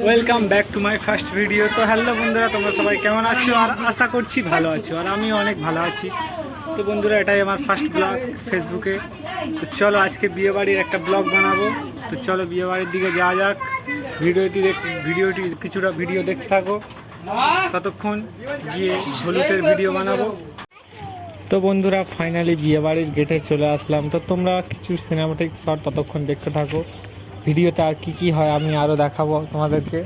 Welcome back to my first video. তো hello বন্ধুরা, তোমরা সবাই কেমন আছো? আর আশা করছি ভালো আছো, আর আমিও অনেক ভালো আছি। তো বন্ধুরা, এটাই আমার ফার্স্ট ব্লগ ফেসবুকে। তো চলো আজকে বিয়েবাড়ির একটা ব্লগ বানাবো। তো চলো বিয়েবাড়ির দিকে যাওয়া যাক। ভিডিওটি কিছুটা ভিডিও দেখতে থাকো, ততক্ষণ গিয়ে হলুদের ভিডিও বানাবো। তো বন্ধুরা, ফাইনালি বিয়েবাড়ির গেটে চলে আসলাম। তো তোমরা কিছু সিনেমাটিক শট ততক্ষণ দেখতে থাকো। ভিডিওতে আর কি কি হয় আমি আরও দেখাবো তোমাদেরকে।